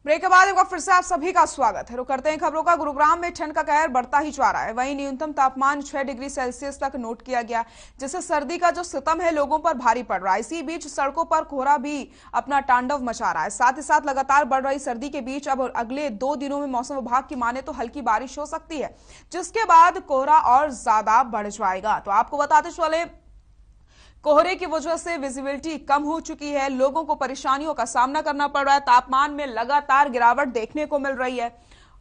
Break के बाद एक बार फिर से आप सभी का स्वागत है। रुक करते हैं खबरों का। गुरुग्राम में ठंड का कहर बढ़ता ही जा रहा है। वहीं न्यूनतम तापमान 6 डिग्री सेल्सियस तक नोट किया गया, जिससे सर्दी का जो सितम है लोगों पर भारी पड़ रहा है। इसी बीच सड़कों पर कोहरा भी अपना तांडव मचा रहा है। साथ ही साथ लगातार बढ़ रही सर्दी के बीच अब अगले 2 दिनों में मौसम विभाग की माने तो हल्की बारिश हो सकती है, जिसके बाद कोहरा और ज्यादा बढ़ जाएगा। तो आपको बताते चले, कोहरे की वजह से विजिबिलिटी कम हो चुकी है, लोगों को परेशानियों का सामना करना पड़ रहा है। तापमान में लगातार गिरावट देखने को मिल रही है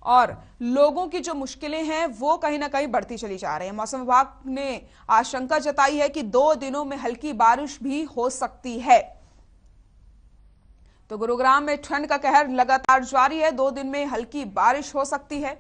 और लोगों की जो मुश्किलें हैं वो कहीं ना कहीं बढ़ती चली जा रही है। मौसम विभाग ने आशंका जताई है कि 2 दिनों में हल्की बारिश भी हो सकती है। तो गुरुग्राम में ठंड का कहर लगातार जारी है। 2 दिन में हल्की बारिश हो सकती है।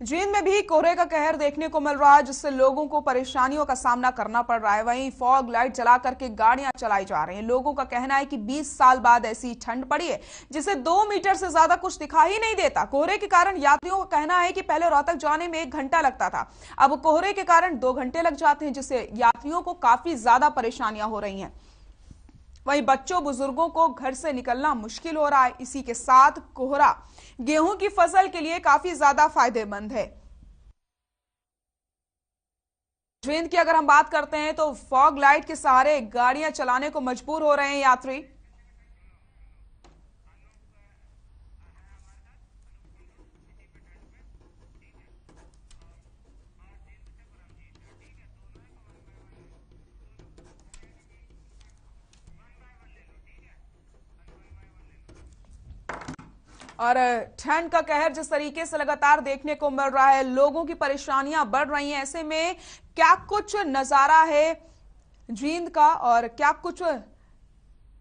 जींद में भी कोहरे का कहर देखने को मिल रहा है, जिससे लोगों को परेशानियों का सामना करना पड़ रहा है। वहीं फॉग लाइट जला करके गाड़ियां चलाई जा रही हैं। लोगों का कहना है कि 20 साल बाद ऐसी ठंड पड़ी है जिसे 2 मीटर से ज्यादा कुछ दिखाई नहीं देता। कोहरे के कारण यात्रियों का कहना है कि पहले रोहतक जाने में 1 घंटा लगता था, अब कोहरे के कारण 2 घंटे लग जाते हैं, जिससे यात्रियों को काफी ज्यादा परेशानियां हो रही हैं। वहीं बच्चों बुजुर्गों को घर से निकलना मुश्किल हो रहा है। इसी के साथ कोहरा गेहूं की फसल के लिए काफी ज्यादा फायदेमंद है। जींद की अगर हम बात करते हैं तो फॉग लाइट के सहारे गाड़ियां चलाने को मजबूर हो रहे हैं यात्री। और ठंड का कहर जिस तरीके से लगातार देखने को मिल रहा है, लोगों की परेशानियां बढ़ रही हैं। ऐसे में क्या कुछ नजारा है जींद का और क्या कुछ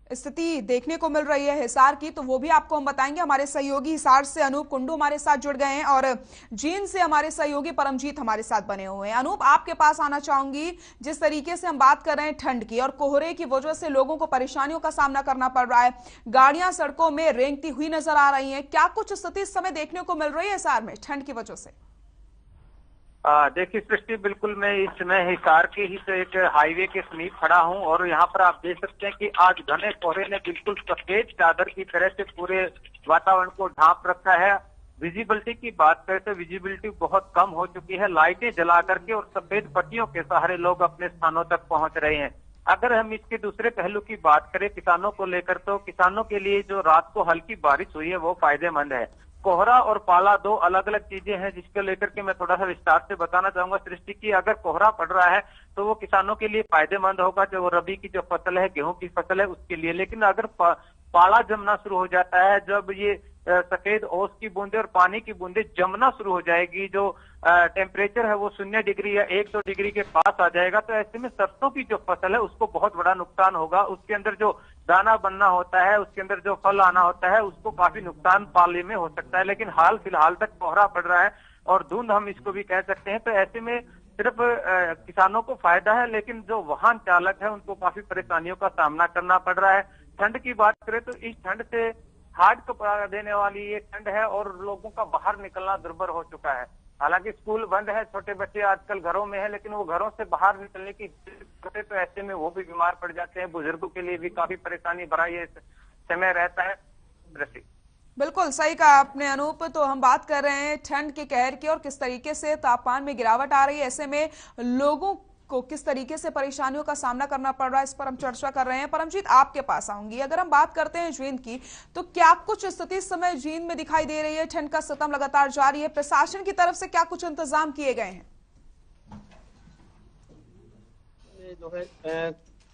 स्थिति देखने को मिल रही है हिसार की, तो वो भी आपको हम बताएंगे। हमारे सहयोगी हिसार से अनूप कुंडू हमारे साथ जुड़ गए हैं और जींद से हमारे सहयोगी परमजीत हमारे साथ बने हुए हैं। अनूप, आपके पास आना चाहूंगी। जिस तरीके से हम बात कर रहे हैं ठंड की और कोहरे की वजह से लोगों को परेशानियों का सामना करना पड़ रहा है, गाड़ियां सड़कों में रेंगती हुई नजर आ रही है, क्या कुछ स्थिति इस समय देखने को मिल रही है हिसार में ठंड की वजह से? देखिए सृष्टि, बिल्कुल मैं इस समय हिसार के ही तो एक हाईवे के समीप खड़ा हूं और यहाँ पर आप देख सकते हैं कि आज घने कोहरे ने बिल्कुल सफेद चादर की तरह से पूरे वातावरण को ढांप रखा है। विजिबिलिटी की बात करें तो विजिबिलिटी बहुत कम हो चुकी है। लाइटें जला करके और सफेद पट्टियों के सहारे लोग अपने स्थानों तक पहुंच रहे हैं। अगर हम इसके दूसरे पहलू की बात करें किसानों को लेकर, तो किसानों के लिए जो रात को हल्की बारिश हुई है वो फायदेमंद है। कोहरा और पाला 2 अलग अलग चीजें हैं, जिसको लेकर के मैं थोड़ा सा विस्तार से बताना चाहूंगा सृष्टि की। अगर कोहरा पड़ रहा है तो वो किसानों के लिए फायदेमंद होगा, जो रबी की जो फसल है, गेहूं की फसल है, उसके लिए। लेकिन अगर पाला जमना शुरू हो जाता है, जब ये सफेद ओस की बूंदे और पानी की बूंदे जमना शुरू हो जाएगी, जो टेम्परेचर है वो 0 डिग्री या 100 डिग्री के पास आ जाएगा, तो ऐसे में सरसों की जो फसल है उसको बहुत बड़ा नुकसान होगा। उसके अंदर जो दाना बनना होता है, उसके अंदर जो फल आना होता है, उसको काफी नुकसान पाले में हो सकता है। लेकिन हाल फिलहाल तक कोहरा पड़ रहा है और धुंध हम इसको भी कह सकते हैं, तो ऐसे में सिर्फ किसानों को फायदा है, लेकिन जो वाहन चालक है उनको काफी परेशानियों का सामना करना पड़ रहा है। ठंड की बात करें तो इस ठंड से हार्ट को देने वाली ये ठंड है और लोगों का बाहर निकलना दुर्भर हो चुका है। हालांकि स्कूल बंद है, छोटे बच्चे आजकल घरों में हैं, लेकिन वो घरों से बाहर निकलने की तो ऐसे में वो भी बीमार पड़ जाते हैं। बुजुर्गों के लिए भी काफी परेशानी भरा ये समय रहता है। बिल्कुल सही कहा आपने अनूप। तो हम बात कर रहे हैं ठंड के कहर की और किस तरीके से तापमान में गिरावट आ रही है, ऐसे में लोगों को किस तरीके से परेशानियों का सामना करना पड़ रहा है, इस पर हम चर्चा कर रहे हैं। परमजीत, आपके पास आऊंगी। अगर हम बात करते हैं जींद की, तो क्या कुछ स्थिति इस समय जींद में दिखाई दे रही है? ठंड का सितम लगातार जारी है, प्रशासन की तरफ से क्या कुछ इंतजाम किए गए हैं? जो है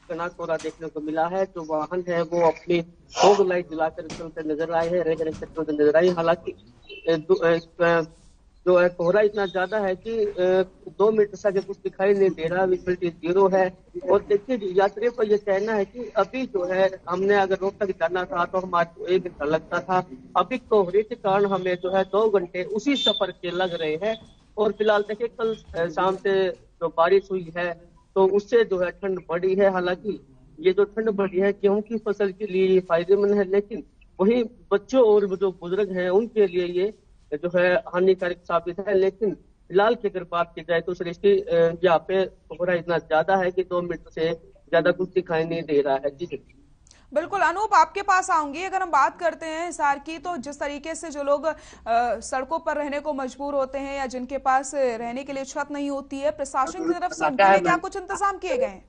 घना कोहरा देखने को मिला है। जो वाहन है वो अपनी फॉग लाइट जलाकर चलते नजर आए हैं, रेंग रेंग चलते नजर आए। हालांकि जो है कोहरा इतना ज्यादा है कि 2 मीटर से आगे कुछ दिखाई नहीं दे रहा, विजिबिलिटी 0 है। और देखिए यात्रियों का ये कहना है कि अभी जो है हमने अगर रोहतक जाना था तो हमारे को 1 घंटा लगता था, अभी कोहरे के कारण हमें जो है 2 घंटे उसी सफर के लग रहे हैं। और फिलहाल देखिए कल शाम से जो बारिश हुई है तो उससे जो है ठंड बढ़ी है। हालांकि ये जो ठंड बढ़ी है गेहूं की फसल के लिए फायदेमंद है, लेकिन वहीं बच्चों और जो बुजुर्ग हैं उनके लिए ये जो है हानिकारक साबित है। लेकिन फिलहाल की अगर बात की जाए तो सृष्टि यहाँ पे कोहरा इतना ज्यादा है कि 2 मिनट से ज्यादा कुछ दिखाई नहीं दे रहा है। जी बिल्कुल अनूप, आपके पास आऊंगी। अगर हम बात करते हैं हिसार की, तो जिस तरीके से जो लोग सड़कों पर रहने को मजबूर होते हैं या जिनके पास रहने के लिए छत नहीं होती है, प्रशासन की तरफ से उनके लिए क्या कुछ इंतजाम किए गए हैं?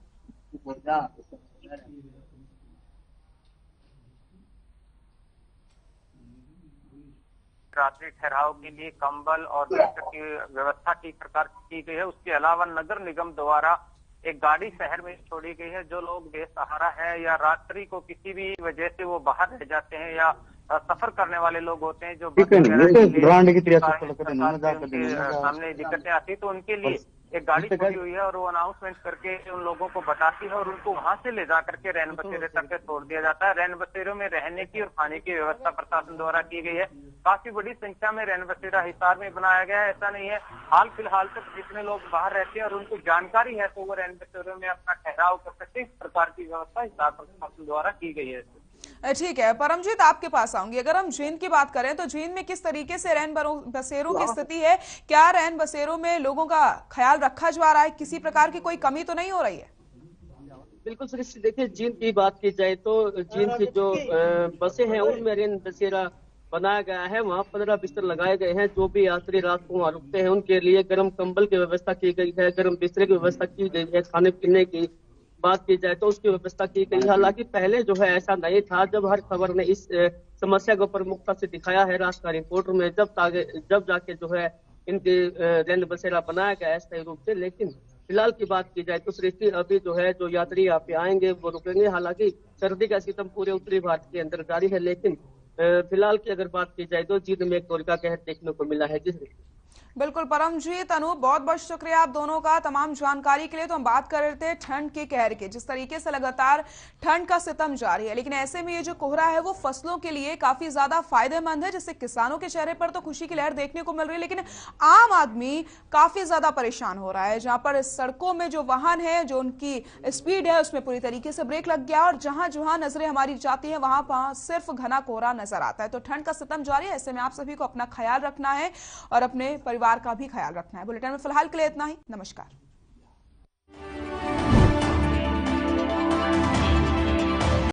रात्रि ठहराव के लिए कंबल और बिस्तर की व्यवस्था ठीक प्रकार की गई है। उसके अलावा नगर निगम द्वारा एक गाड़ी शहर में छोड़ी गई है। जो लोग बेसहारा है या रात्रि को किसी भी वजह से वो बाहर रह जाते हैं या सफर करने वाले लोग होते हैं, जो सामने दिक्कतें आती, तो उनके लिए एक गाड़ी छोड़ी हुई है और वो अनाउंसमेंट करके उन लोगों को बताती है और उनको वहां से ले जा करके रैन बसेरे तक छोड़ दिया जाता है। रैन बसेरों में रहने की और खाने की व्यवस्था प्रशासन द्वारा की गई है। काफी बड़ी संख्या में रैन बसेरा हिसार में बनाया गया है। ऐसा नहीं है, हाल फिलहाल तक जितने लोग बाहर रहते हैं और उनको जानकारी है तो वो रैन बसेरों में अपना ठहराव कर सकते हैं। इस प्रकार की व्यवस्था हिसार प्रशासन द्वारा की गई है। ठीक है, परमजीत आपके पास आऊंगी। अगर हम जींद की बात करें तो जींद में किस तरीके से रैन बसेरों की स्थिति है? क्या रैन बसेरों में लोगों का ख्याल रखा जा रहा है? किसी प्रकार की कोई कमी तो नहीं हो रही है? बिल्कुल सृष्टि, देखिए जींद की बात की जाए तो जींद की जो बसें हैं उनमें रैन बसेरा बनाया गया है। वहाँ 15 बिस्तर लगाए गए हैं। जो भी यात्री रात को वहाँ रुकते हैं उनके लिए गर्म कंबल की व्यवस्था की गई है, गर्म बिस्तर की व्यवस्था की गई है। खाने पीने की बात की जाए तो उसकी व्यवस्था की गई। हालांकि पहले जो है ऐसा नहीं था। जब हर खबर ने इस समस्या को प्रमुखता से दिखाया है रात का रिपोर्टर में, जब जाके जो है इनके रैन बसेरा बनाया गया है स्थायी रूप से। लेकिन फिलहाल की बात की जाए तो सृष्टि अभी जो है जो यात्री यहाँ पे आएंगे वो रुकेंगे। हालांकि सर्दी का सितम पूरे उत्तरी भारत के अंदर जारी है। लेकिन फिलहाल की अगर बात की जाए तो जींद में एक होलिका कहर देखने को मिला है। बिल्कुल परमजीत, अनूप, बहुत बहुत शुक्रिया आप दोनों का तमाम जानकारी के लिए। तो हम बात कर रहे थे ठंड के कहर की, जिस तरीके से लगातार ठंड का सितम जारी है, लेकिन ऐसे में ये जो कोहरा है वो फसलों के लिए काफी ज्यादा फायदेमंद है, जिससे किसानों के चेहरे पर तो खुशी की लहर देखने को मिल रही है, लेकिन आम आदमी काफी ज्यादा परेशान हो रहा है। जहां पर सड़कों में जो वाहन है, जो उनकी स्पीड है उसमें पूरी तरीके से ब्रेक लग गया और जहां जहां नजरें हमारी जाती है वहां सिर्फ घना कोहरा नजर आता है। तो ठंड का सितम जारी है। ऐसे में आप सभी को अपना ख्याल रखना है और अपने परिवार का भी ख्याल रखना है। बुलेटिन में फिलहाल के लिए इतना ही। नमस्कार।